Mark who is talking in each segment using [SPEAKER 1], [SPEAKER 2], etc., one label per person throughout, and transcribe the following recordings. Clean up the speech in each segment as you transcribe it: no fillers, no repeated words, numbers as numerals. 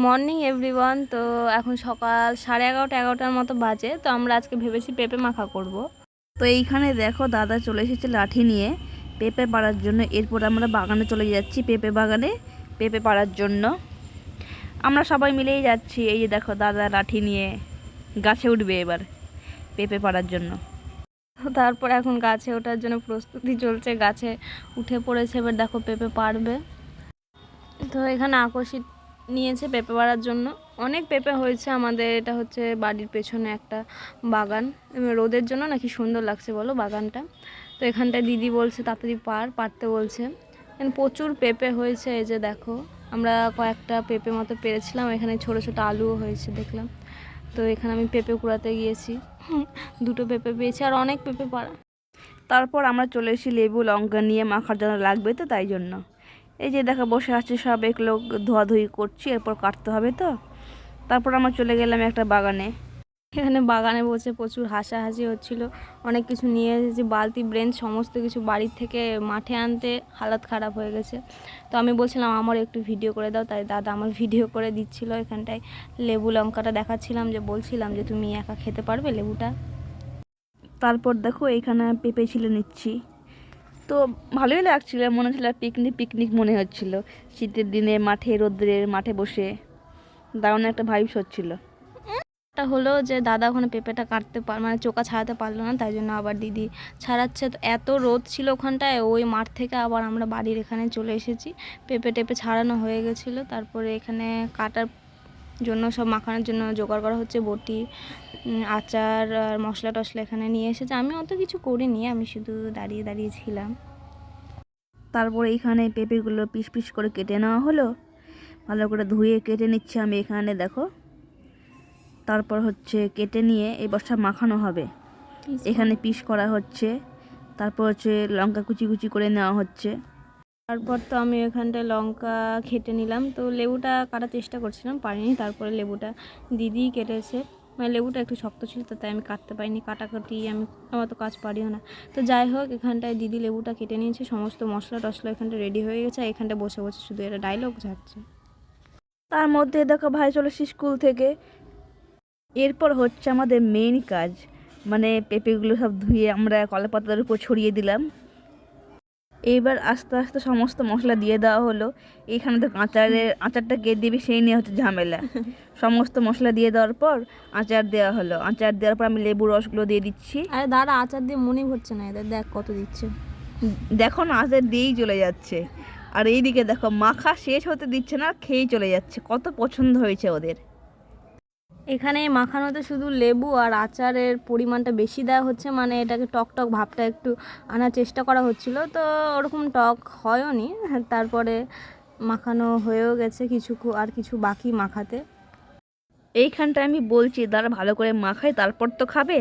[SPEAKER 1] Morning everyone. তো এখন সকাল 11:30-11টার মতো বাজে। তো আমরা আজকে ভেবেছি পেঁপে মাখা করব।
[SPEAKER 2] তো এইখানে দেখো দাদা চলে এসেছে লাঠি নিয়ে পেঁপে পাড়ার জন্য। এরপর আমরা বাগানে চলে যাচ্ছি, পেঁপে বাগানে পেঁপে পাড়ার জন্য আমরা সবাই মিলেই যাচ্ছি। এই যে দেখো দাদা লাঠি নিয়ে গাছে উঠবে এবার পেঁপে পাড়ার জন্য।
[SPEAKER 1] তারপর এখন গাছে ওঠার জন্য প্রস্তুতি চলছে, গাছে উঠে পড়েছে। এবার দেখো পেঁপে পাড়বে। তো এখানে আকর্ষিত নিয়েছে পেঁপে পাড়ার জন্য। অনেক পেঁপে হয়েছে আমাদের। এটা হচ্ছে বাড়ির পেছনে একটা বাগান। রোদের জন্য নাকি সুন্দর লাগছে বলো বাগানটা। তো এখানটায় দিদি বলছে তাড়াতাড়ি পারতে বলছে। প্রচুর পেঁপে হয়েছে। এই যে দেখো আমরা কয়েকটা পেঁপে মতো পেরেছিলাম। এখানে ছোট ছোট আলুও হয়েছে দেখলাম। তো এখানে আমি পেঁপে কুড়াতে গিয়েছি, 2টো পেঁপে পেয়েছি আর অনেক পেঁপে পাড়া।
[SPEAKER 2] তারপর আমরা চলে এসেছি লেবু লঙ্কা নিয়ে মাখার জন্য লাগবে, তো তাই জন্য এই যে দেখো বসে আছে সব এক লোক ধোয়াধুয়ি করছি, এরপর কাটতে হবে। তো তারপর আমরা চলে গেলাম একটা বাগানে।
[SPEAKER 1] এখানে বাগানে বসে প্রচুর হাসাহাসি হচ্ছিল। অনেক কিছু নিয়ে এসেছি, বালতি ব্রেঞ্চ সমস্ত কিছু বাড়ির থেকে মাঠে আনতে হালাত খারাপ হয়ে গেছে। তো আমি বলছিলাম আমার একটু ভিডিও করে দাও, তাই দাদা আমার ভিডিও করে দিচ্ছিল। এখানটায় লেবু লঙ্কাটা দেখাচ্ছিলাম, যে বলছিলাম যে তুমি একা খেতে পারবে লেবুটা।
[SPEAKER 2] তারপর দেখো এইখানে পেঁপে ছিলে নিচ্ছি। তো ভালোই লাগছিল, মনে হচ্ছিল পিকনিক পিকনিক মনে হচ্ছিল। শীতের দিনে মাঠে রোদ্রের মাঠে বসে দারুণ একটা ভাইবস হচ্ছিল।
[SPEAKER 1] এটা হলো যে দাদা ওখানে পেঁপেটা কাটতে মানে চোকা ছাড়াতে পারলো না, তাই জন্য আবার দিদি ছাড়াচ্ছে। তো এত রোদ ছিল ওখানটায়, ওই মাঠ থেকে আবার আমরা বাড়ির এখানে চলে এসেছি। পেঁপে টেপে ছাড়ানো হয়ে গেছিলো। তারপরে এখানে কাটার জন্য সব মাখানোর জন্য জোগাড় করা হচ্ছে, বটি, আচার আর মশলা টশলা এখানে নিয়ে এসেছে। আমি অত কিছু করিনি, আমি শুধু দাঁড়িয়ে দাঁড়িয়ে ছিলাম।
[SPEAKER 2] তারপর এইখানে পেঁপেগুলো পিস পিস করে কেটে নেওয়া হলো, ভালো করে ধুয়ে কেটে নিচ্ছি আমি এখানে দেখো। তারপর হচ্ছে কেটে নিয়ে এবার সব মাখানো হবে। এখানে পিস করা হচ্ছে, তারপর হচ্ছে লঙ্কা কুচি কুচি করে নেওয়া হচ্ছে।
[SPEAKER 1] তারপর তো আমি এখানটায় লঙ্কা কেটে নিলাম। তো লেবুটা কাটার চেষ্টা করছিলাম, পারিনি। তারপরে লেবুটা দিদি কেটেছে। মানে লেবুটা একটু শক্ত ছিল, তো তাই আমি কাটতে পারিনি। কাটাকাটি আমার তো কাজ পারিও না। তো যাই হোক, এখানটায় দিদি লেবুটা কেটে নিয়েছে, সমস্ত মশলা টশলা এখানটা রেডি হয়ে গেছে। এখানটা বসে বসে শুধু এটা ডায়লগ যাচ্ছে।
[SPEAKER 2] তার মধ্যে দেখো ভাই চলে স্কুল থেকে। এরপর হচ্ছে আমাদের মেইন কাজ, মানে পেঁপেগুলো সব ধুয়ে আমরা কলাপাতার উপর ছড়িয়ে দিলাম। এইবার আস্তে আস্তে সমস্ত মশলা দিয়ে দেওয়া হলো। এখানে তো আচারটা কে দিবি সেই নিয়ে হচ্ছে ঝামেলা। সমস্ত মশলা দিয়ে দেওয়ার পর আচার দেওয়া হলো। আচার দেওয়ার পর আমি লেবুর রসগুলো দিয়ে দিচ্ছি।
[SPEAKER 1] আরে দাঁড়া, আচার দিয়ে মনে ভরছে না, এদের দেখ কত দিচ্ছে।
[SPEAKER 2] দেখো না আচার দিয়েই চলে যাচ্ছে। আর এইদিকে দেখো মাখা শেষ হতে দিচ্ছে না, খেয়েই চলে যাচ্ছে। কত পছন্দ হয়েছে ওদের।
[SPEAKER 1] এখানে মাখানোতে শুধু লেবু আর আচারের পরিমাণটা বেশি দেওয়া হচ্ছে, মানে এটাকে টক টক ভাবটা একটু আনার চেষ্টা করা হচ্ছিল। তো ওরকম টক হয়ওনি। তারপরে মাখানো হয়েও গেছে, আর কিছু বাকি মাখাতে।
[SPEAKER 2] এইখানটা আমি বলছি দাঁড়া ভালো করে মাখাই তারপর তো খাবে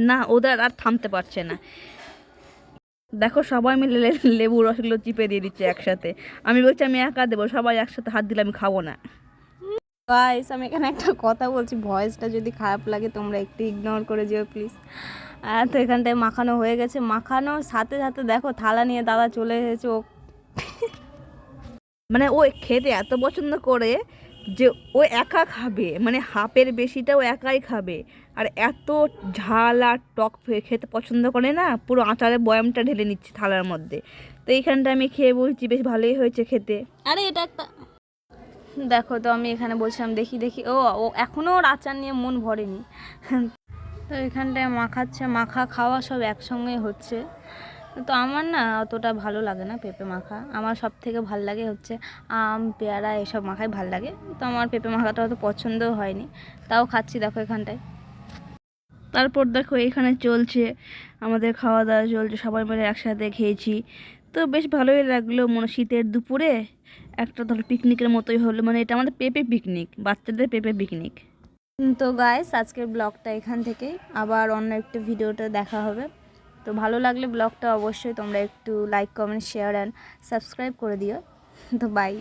[SPEAKER 2] না, ওদের আর থামতে পারছে না। দেখো সবাই মিলে লেবু রসগুলো চিপে দিয়ে দিচ্ছে একসাথে। আমি বলছি আমি একা দেবো, সবাই একসাথে হাত দিলে আমি খাবো না।
[SPEAKER 1] গাইস, আমি এখানে একটা কথা বলছি, ভয়েসটা যদি খারাপ লাগে তোমরা একটু ইগনোর করে যেও প্লিজ। তো এখানটায় মাখানো হয়ে গেছে। মাখানোর সাথে সাথে দেখো থালা নিয়ে দাদা চলে এসেছে। ও
[SPEAKER 2] মানে ও খেতে এত পছন্দ করে যে ও একা খাবে, মানে হাফের বেশিটা ও একাই খাবে। আর এত ঝাল আর টক খেতে পছন্দ করে না, পুরো আচারের বয়ামটা ঢেলে নিচ্ছে থালার মধ্যে। তো এইখানটা আমি খেয়ে বলছি বেশ ভালোই হয়েছে খেতে।
[SPEAKER 1] আরে এটা একটা দেখো। তো আমি এখানে বলছিলাম দেখি দেখি, ও ও এখনও ওর আচার নিয়ে মন ভরেনি। তো এখানটায় মাখা খাওয়া সব একসঙ্গে হচ্ছে। তো আমার না অতটা ভালো লাগে না পেঁপে মাখা। আমার সব থেকে ভাল লাগে হচ্ছে আম, পেয়ারা, এসব মাখাই ভাল লাগে। তো আমার পেঁপে মাখাটা অত পছন্দও হয়নি, তাও খাচ্ছি দেখো এখানটায়।
[SPEAKER 2] তারপর দেখো এখানে চলছে আমাদের খাওয়া দাওয়া চলছে, সবাই মিলে একসাথে খেয়েছি। তো বেশ ভালোই লাগলো, মনে শীতের দুপুরে একটা ধরো পিকনিকের মতোই হলো। মানে এটা আমাদের পেঁপে পিকনিক, বাচ্চাদের পেঁপে পিকনিক।
[SPEAKER 1] তো গাইস, আজকের ব্লগটা এখান থেকেই, আবার অন্য একটা ভিডিওটা দেখা হবে। তো ভালো লাগলে ব্লগটা অবশ্যই তোমরা একটু like, comment, share and subscribe করে দিও। তো বাই।